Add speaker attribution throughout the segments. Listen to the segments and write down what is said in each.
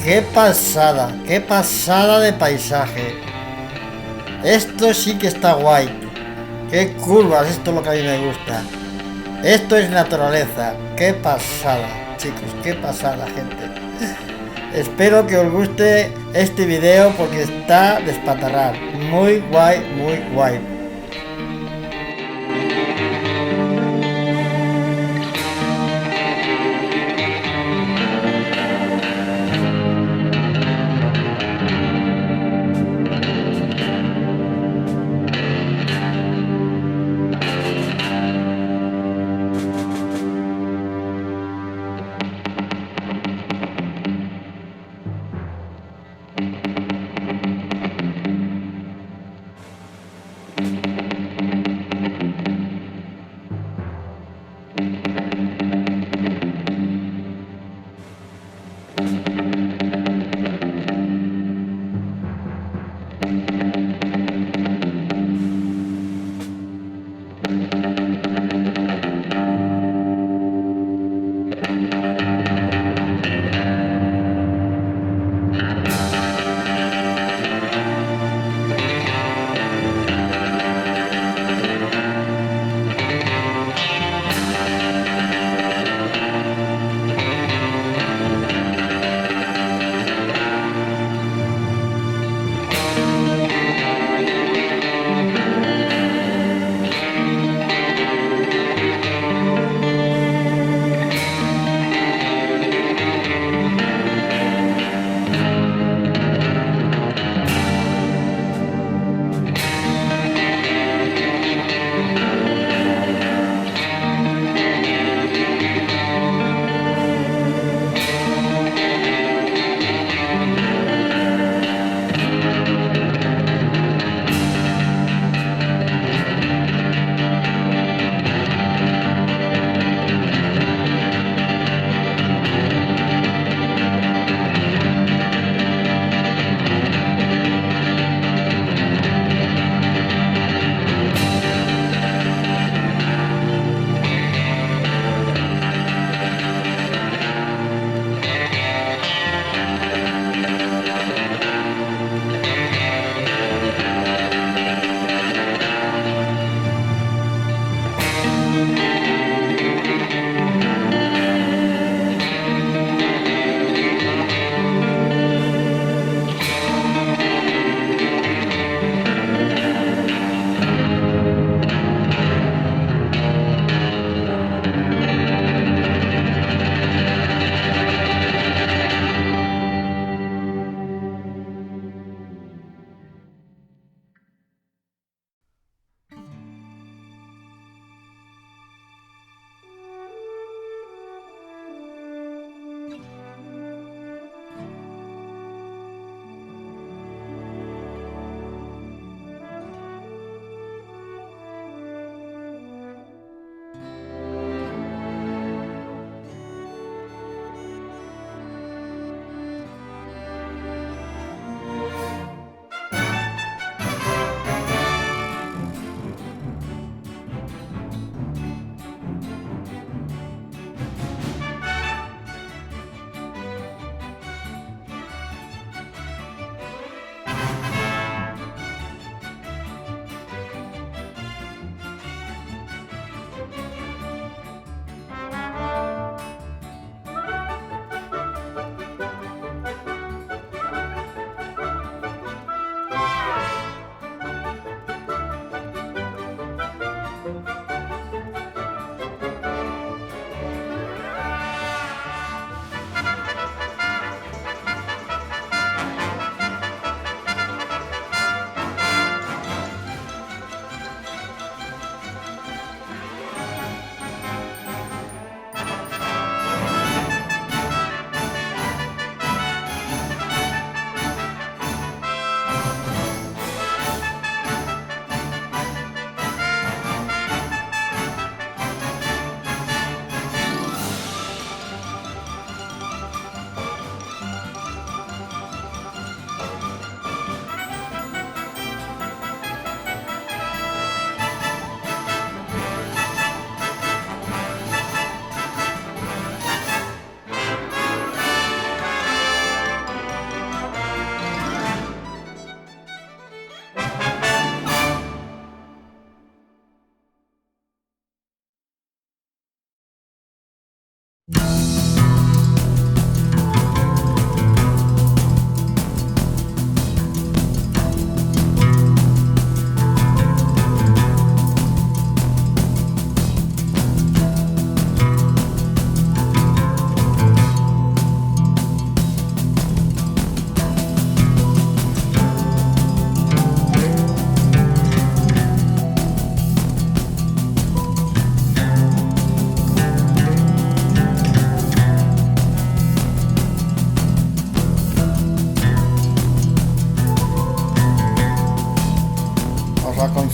Speaker 1: qué pasada de paisaje. Esto sí que está guay. Qué curvas, esto es lo que a mí me gusta. Esto es naturaleza. Qué pasada, chicos, qué pasada, gente. Espero que os guste este video porque está despatarrar. Muy guay, muy guay.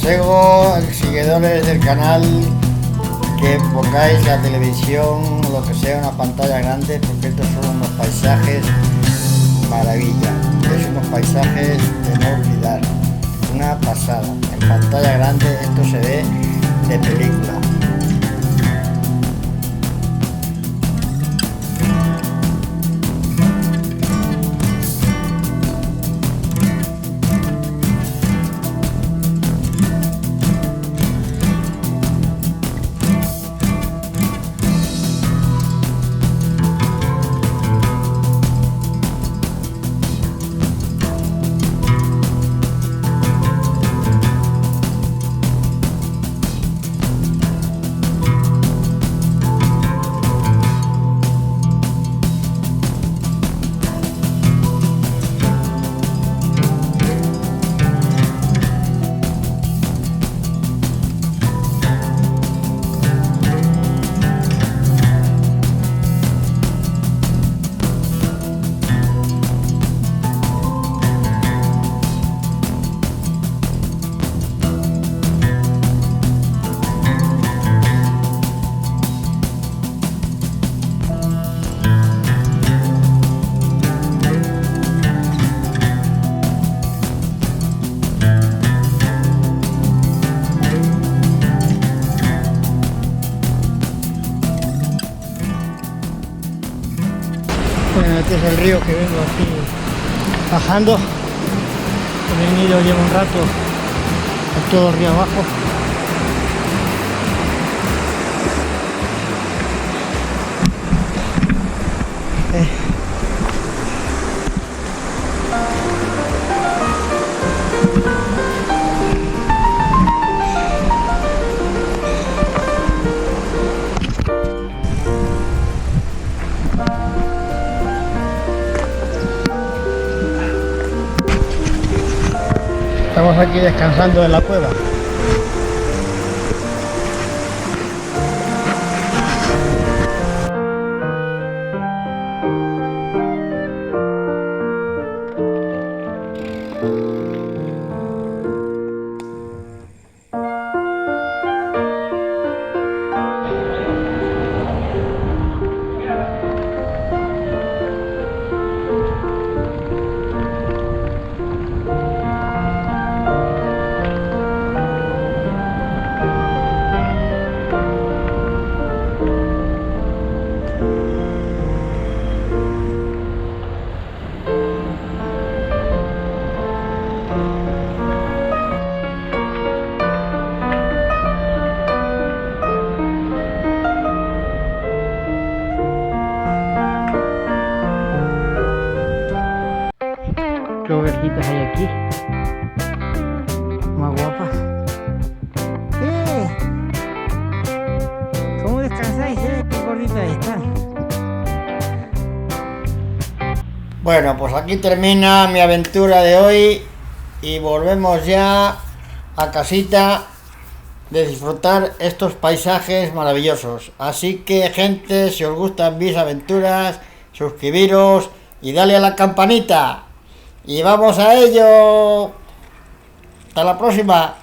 Speaker 1: aconsejo, seguidores del canal, que pongáis la televisión, lo que sea, una pantalla grande, porque estos son unos paisajes maravilla. Es unos paisajes de no olvidar. Una pasada. En pantalla grande esto se ve de película.
Speaker 2: Bueno, este es el río que vengo aquí bajando. He venido, llevo un rato a todo el río abajo. Estamos aquí descansando en la cueva. ¿Qué ovejitas hay aquí? Más guapas. ¿Cómo descansáis, Qué gorditas están.
Speaker 1: Bueno, pues aquí termina mi aventura de hoy y volvemos ya a casita de disfrutar estos paisajes maravillosos. Así que, gente, si os gustan mis aventuras, suscribiros y dale a la campanita. Y vamos a ello. Hasta la próxima.